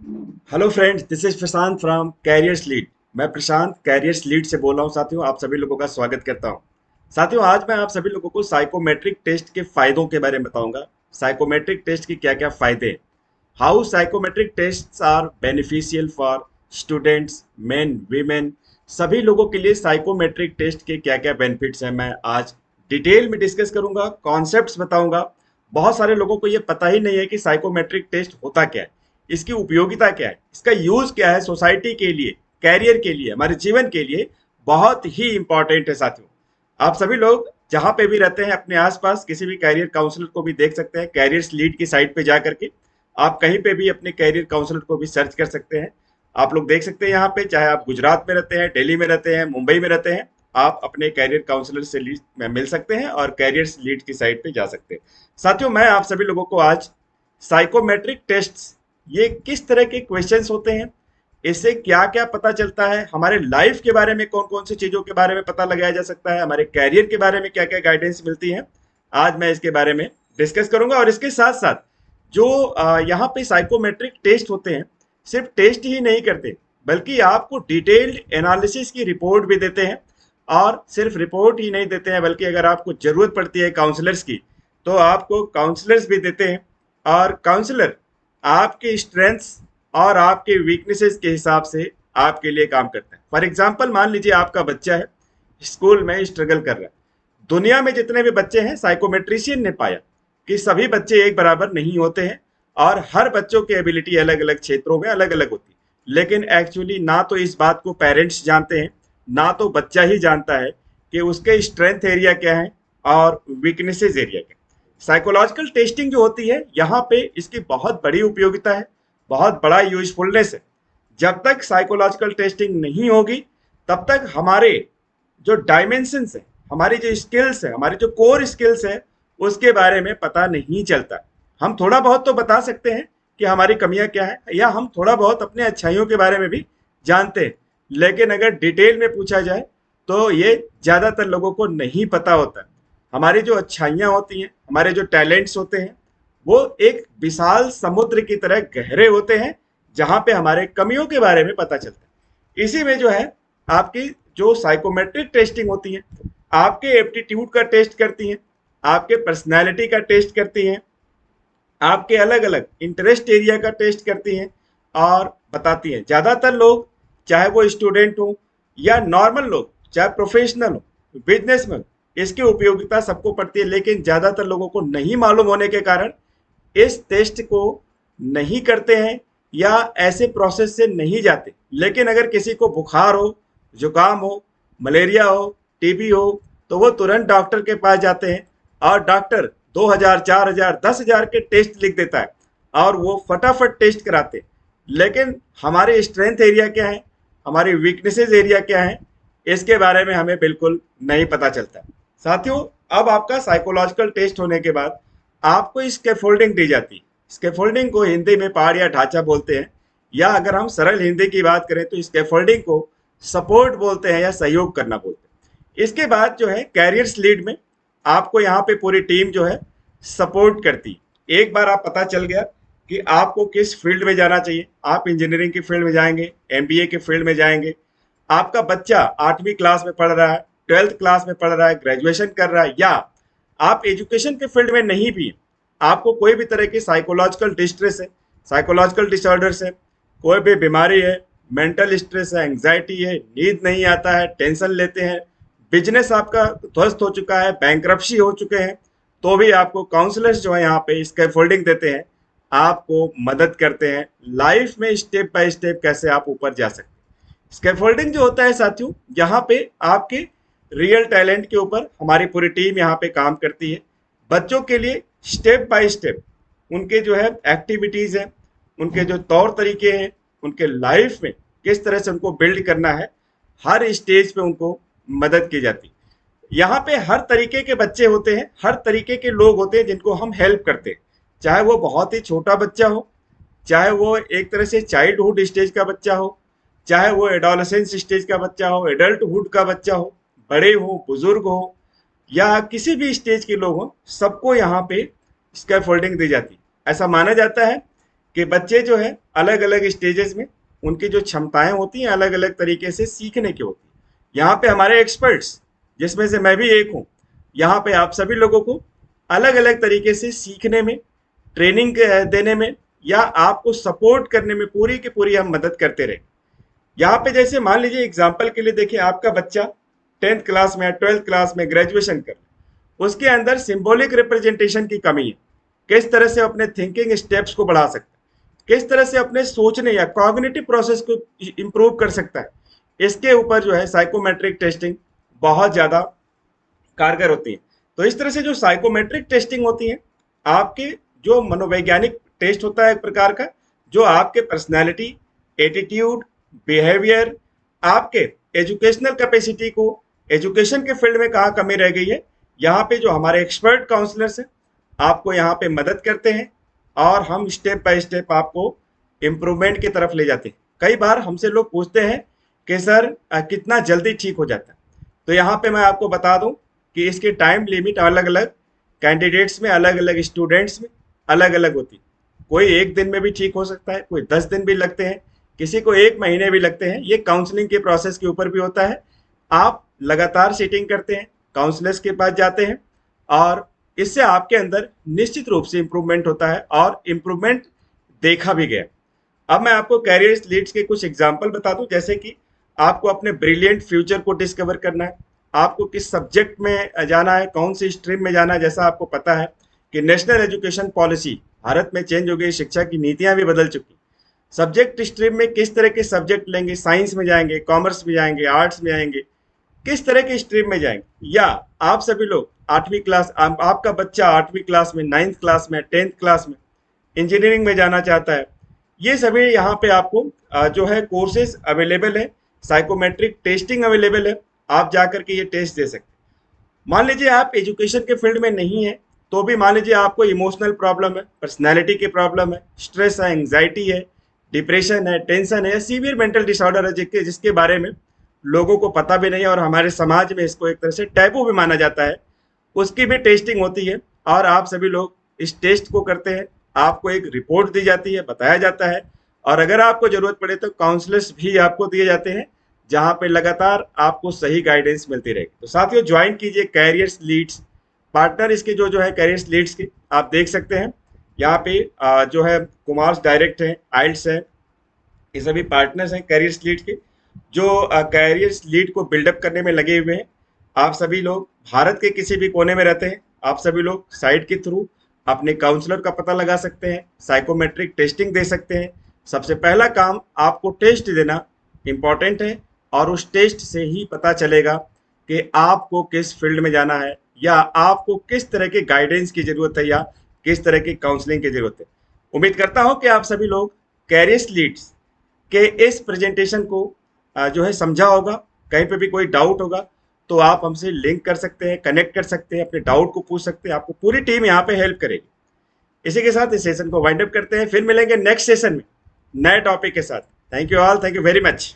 Hello friends, this is Prashant from carriers lead. मैं प्रशांत carriers lead से बोल रहा हूँ। साथियों, आप सभी लोगों का स्वागत करता हूँ। साथियों, आज मैं आप सभी लोगों को साइकोमेट्रिक टेस्ट के फायदों के बारे में बताऊंगा। साइकोमेट्रिक टेस्ट के क्या क्या फायदे हैं, how psychometric test are beneficial for students, men, women, सभी लोगों के लिए साइकोमेट्रिक टेस्ट के क्या क्या बेनिफिट्स हैं, मैं आज डिटेल में डिस्कस करूंगा, कॉन्सेप्ट्स बताऊंगा। बहुत सारे लोगों को ये पता ही नहीं है कि साइकोमेट्रिक टेस्ट होता क्या है, इसकी उपयोगिता क्या है, इसका यूज क्या है सोसाइटी के लिए, कैरियर के लिए, हमारे जीवन के लिए बहुत ही इंपॉर्टेंट है। साथियों, आप सभी लोग जहां पे भी रहते हैं अपने आसपास किसी भी कैरियर काउंसलर को भी देख सकते हैं। कैरियर्स लीड की साइट पे जा करके आप कहीं पे भी अपने कैरियर काउंसलर को भी सर्च कर सकते हैं। आप लोग देख सकते हैं यहाँ पे, चाहे आप गुजरात में रहते हैं, दिल्ली में रहते हैं, मुंबई में रहते हैं, आप अपने कैरियर काउंसलर से लीड में मिल सकते हैं और कैरियर्स लीड की साइट पे जा सकते हैं। साथियों, मैं आप सभी लोगों को आज साइकोमेट्रिक टेस्ट, ये किस तरह के क्वेश्चंस होते हैं, इससे क्या क्या पता चलता है, हमारे लाइफ के बारे में कौन कौन सी चीजों के बारे में पता लगाया जा सकता है, हमारे कैरियर के बारे में क्या क्या गाइडेंस मिलती है, आज मैं इसके बारे में डिस्कस करूंगा। और इसके साथ साथ जो यहाँ पे साइकोमेट्रिक टेस्ट होते हैं, सिर्फ टेस्ट ही नहीं करते बल्कि आपको डिटेल्ड एनालिसिस की रिपोर्ट भी देते हैं। और सिर्फ रिपोर्ट ही नहीं देते हैं बल्कि अगर आपको जरूरत पड़ती है काउंसलर्स की तो आपको काउंसलर्स भी देते हैं। और काउंसलर आपके स्ट्रेंथ्स और आपके वीकनेसेस के हिसाब से आपके लिए काम करता है। फॉर एग्जाम्पल, मान लीजिए आपका बच्चा है, स्कूल में स्ट्रगल कर रहा है। दुनिया में जितने भी बच्चे हैं, साइकोमेट्रिशियन ने पाया कि सभी बच्चे एक बराबर नहीं होते हैं और हर बच्चों की एबिलिटी अलग अलग क्षेत्रों में अलग अलग होती है। लेकिन एक्चुअली ना तो इस बात को पेरेंट्स जानते हैं, ना तो बच्चा ही जानता है कि उसके स्ट्रेंथ एरिया क्या है और वीकनेसेस एरिया क्या है। साइकोलॉजिकल टेस्टिंग जो होती है, यहाँ पे इसकी बहुत बड़ी उपयोगिता है, बहुत बड़ा यूजफुलनेस है। जब तक साइकोलॉजिकल टेस्टिंग नहीं होगी तब तक हमारे जो डायमेंशंस है, हमारी जो स्किल्स है, हमारी जो कोर स्किल्स है, उसके बारे में पता नहीं चलता। हम थोड़ा बहुत तो बता सकते हैं कि हमारी कमियां क्या है, या हम थोड़ा बहुत अपने अच्छाइयों के बारे में भी जानते हैं, लेकिन अगर डिटेल में पूछा जाए तो ये ज्यादातर लोगों को नहीं पता होता। हमारी जो अच्छाइयाँ होती हैं, हमारे जो टैलेंट्स होते हैं, वो एक विशाल समुद्र की तरह गहरे होते हैं, जहां पे हमारे कमियों के बारे में पता चलता है। इसी में जो है, आपकी जो साइकोमेट्रिक टेस्टिंग होती है, आपके एप्टीट्यूड का टेस्ट करती हैं, आपके पर्सनैलिटी का टेस्ट करती हैं, आपके अलग अलग इंटरेस्ट एरिया का टेस्ट करती हैं और बताती हैं। ज़्यादातर लोग, चाहे वो स्टूडेंट हो या नॉर्मल लोग, चाहे प्रोफेशनल हो, बिजनेसमैन, इसकी उपयोगिता सबको पड़ती है, लेकिन ज़्यादातर लोगों को नहीं मालूम होने के कारण इस टेस्ट को नहीं करते हैं या ऐसे प्रोसेस से नहीं जाते। लेकिन अगर किसी को बुखार हो, जुकाम हो, मलेरिया हो, टीबी हो, तो वो तुरंत डॉक्टर के पास जाते हैं और डॉक्टर 2,000, 4,000, 10,000 के टेस्ट लिख देता है और वो फटाफट टेस्ट कराते हैं। लेकिन हमारे स्ट्रेंथ एरिया क्या है, हमारी वीकनेसेस एरिया क्या है, इसके बारे में हमें बिल्कुल नहीं पता चलता। साथियों, अब आपका साइकोलॉजिकल टेस्ट होने के बाद आपको स्कैफोल्डिंग दी जाती है। स्कैफोल्डिंग को हिंदी में पहाड़ या ढांचा बोलते हैं, या अगर हम सरल हिंदी की बात करें तो स्कैफोल्डिंग को सपोर्ट बोलते हैं या सहयोग करना बोलते हैं। इसके बाद जो है, कैरियर्स लीड में आपको यहाँ पे पूरी टीम जो है सपोर्ट करती। एक बार आप पता चल गया कि आपको किस फील्ड में जाना चाहिए, आप इंजीनियरिंग की फील्ड में जाएंगे, एमबीए के फील्ड में जाएंगे, आपका बच्चा 8वीं क्लास में पढ़ रहा है, 12th क्लास में पढ़ रहा है, ग्रेजुएशन कर रहा है, या आप एजुकेशन के फील्ड में नहीं भी, आपको कोई भी तरह की साइकोलॉजिकल डिस्ट्रेस है, साइकोलॉजिकल डिसऑर्डर्स है, कोई भी बीमारी है, मेंटल स्ट्रेस है, एंग्जाइटी है, नींद नहीं आता है, टेंशन लेते हैं, बिजनेस आपका ध्वस्त हो चुका है, बैंक्रप्सी हो चुके हैं, तो भी आपको काउंसलर्स जो है यहाँ पे स्कैफोल्डिंग देते हैं, आपको मदद करते हैं लाइफ में स्टेप बाय स्टेप कैसे आप ऊपर जा सकते हैं। स्कैफोल्डिंग जो होता है साथियों, यहाँ पे आपके रियल टैलेंट के ऊपर हमारी पूरी टीम यहाँ पे काम करती है। बच्चों के लिए स्टेप बाय स्टेप उनके जो है एक्टिविटीज हैं, उनके जो तौर तरीके हैं, उनके लाइफ में किस तरह से उनको बिल्ड करना है, हर स्टेज पे उनको मदद की जाती है। यहाँ पे हर तरीके के बच्चे होते हैं, हर तरीके के लोग होते हैं जिनको हम हेल्प करते हैं। चाहे वो बहुत ही छोटा बच्चा हो, चाहे वो एक तरह से चाइल्डहुड स्टेज का बच्चा हो, चाहे वो एडोलेसेंस स्टेज का बच्चा हो, एडल्टहुड का बच्चा हो, बड़े हो, बुजुर्ग हो, या किसी भी स्टेज के लोग हों, सबको यहाँ पे स्कैफोल्डिंग दी जाती है। ऐसा माना जाता है कि बच्चे जो है अलग अलग स्टेजेस में उनकी जो क्षमताएं होती हैं अलग अलग तरीके से सीखने की होती है। यहाँ पे हमारे एक्सपर्ट्स, जिसमें से मैं भी एक हूँ, यहाँ पे आप सभी लोगों को अलग अलग तरीके से सीखने में, ट्रेनिंग देने में या आपको सपोर्ट करने में पूरी की पूरी हम मदद करते रहे। यहाँ पे जैसे मान लीजिए एग्जाम्पल के लिए देखिए, आपका बच्चा 10th क्लास में या 12th क्लास में ग्रेजुएशन कर, उसके अंदर सिंबॉलिक रिप्रेजेंटेशन की कमी है। किस तरह से अपने थिंकिंग स्टेप्स को बढ़ा सकता है, किस तरह से अपने सोचने या कॉग्निटिव प्रोसेस को इंप्रूव कर सकता है, इसके ऊपर जो है साइकोमेट्रिक टेस्टिंग बहुत ज़्यादा कारगर होती है। तो इस तरह से जो साइकोमेट्रिक टेस्टिंग होती है, आपके जो मनोवैज्ञानिक टेस्ट होता है एक प्रकार का, जो आपके पर्सनैलिटी, एटीट्यूड, बिहेवियर, आपके एजुकेशनल कैपेसिटी को, एजुकेशन के फील्ड में कहाँ कमी रह गई है, यहाँ पे जो हमारे एक्सपर्ट काउंसलर्स हैं आपको यहाँ पे मदद करते हैं और हम स्टेप बाय स्टेप आपको इम्प्रूवमेंट की तरफ ले जाते हैं। कई बार हमसे लोग पूछते हैं कि सर कितना जल्दी ठीक हो जाता है। तो यहाँ पे मैं आपको बता दूं कि इसकी टाइम लिमिट अलग अलग कैंडिडेट्स में, अलग अलग स्टूडेंट्स में अलग अलग होती है। कोई एक दिन में भी ठीक हो सकता है, कोई 10 दिन भी लगते हैं, किसी को 1 महीने भी लगते हैं। ये काउंसलिंग के प्रोसेस के ऊपर भी होता है। आप लगातार सीटिंग करते हैं, काउंसलर्स के पास जाते हैं और इससे आपके अंदर निश्चित रूप से इम्प्रूवमेंट होता है और इम्प्रूवमेंट देखा भी गया। अब मैं आपको कैरियर लीड्स के कुछ एग्जाम्पल बता दूं, जैसे कि आपको अपने ब्रिलियंट फ्यूचर को डिस्कवर करना है, आपको किस सब्जेक्ट में जाना है, कौन सी स्ट्रीम में जाना है। जैसा आपको पता है कि नेशनल एजुकेशन पॉलिसी भारत में चेंज हो गई, शिक्षा की नीतियां भी बदल चुकी। सब्जेक्ट स्ट्रीम में किस तरह के सब्जेक्ट लेंगे, साइंस में जाएंगे, कॉमर्स में जाएंगे, आर्ट्स में जाएंगे, किस तरह की स्ट्रीम में जाएंगे, या आप सभी लोग 8वीं क्लास, आपका बच्चा 8वीं क्लास में, 9th क्लास में, 10th क्लास में इंजीनियरिंग में जाना चाहता है। ये सभी यहाँ पे आपको जो है कोर्सेज अवेलेबल है, साइकोमेट्रिक टेस्टिंग अवेलेबल है, आप जाकर के ये टेस्ट दे सकते हैं। मान लीजिए आप एजुकेशन के फील्ड में नहीं है, तो भी मान लीजिए आपको इमोशनल प्रॉब्लम है, पर्सनैलिटी की प्रॉब्लम है, स्ट्रेस है, एंग्जाइटी है, डिप्रेशन है, टेंशन है या सीवियर मेंटल डिसऑर्डर है, जिसके बारे में लोगों को पता भी नहीं है और हमारे समाज में इसको एक तरह से टैबू भी माना जाता है, उसकी भी टेस्टिंग होती है और आप सभी लोग इस टेस्ट को करते हैं। आपको एक रिपोर्ट दी जाती है, बताया जाता है और अगर आपको जरूरत पड़े तो काउंसलर्स भी आपको दिए जाते हैं, जहां पे लगातार आपको सही गाइडेंस मिलती रहेगी। तो साथियों, ज्वाइन कीजिए कैरियर्स लीड्स। पार्टनर इसके जो है कैरियर्स लीड्स के, आप देख सकते हैं यहाँ पे जो है कुमार्स डायरेक्ट है, आइल्स है, ये सभी पार्टनर्स हैं कैरियर्स लीड के, जो कैरियर्स लीड को बिल्डअप करने में लगे हुए हैं। आप सभी लोग भारत के किसी भी कोने में रहते हैं, आप सभी लोग साइट के थ्रू अपने काउंसलर का पता लगा सकते हैं, साइकोमेट्रिक टेस्टिंग दे सकते हैं। सबसे पहला काम आपको टेस्ट देना इम्पॉर्टेंट है और उस टेस्ट से ही पता चलेगा कि आपको किस फील्ड में जाना है या आपको किस तरह के गाइडेंस की जरूरत है या किस तरह की काउंसलिंग की जरूरत है। उम्मीद करता हूं कि आप सभी लोग कैरियर्स लीड्स के इस प्रेजेंटेशन को जो है समझा होगा। कहीं पे भी कोई डाउट होगा तो आप हमसे लिंक कर सकते हैं, कनेक्ट कर सकते हैं, अपने डाउट को पूछ सकते हैं, आपको पूरी टीम यहाँ पे हेल्प करेगी। इसी के साथ इस सेशन को वाइंड अप करते हैं, फिर मिलेंगे नेक्स्ट सेशन में नए टॉपिक के साथ। Thank you all, thank you very much.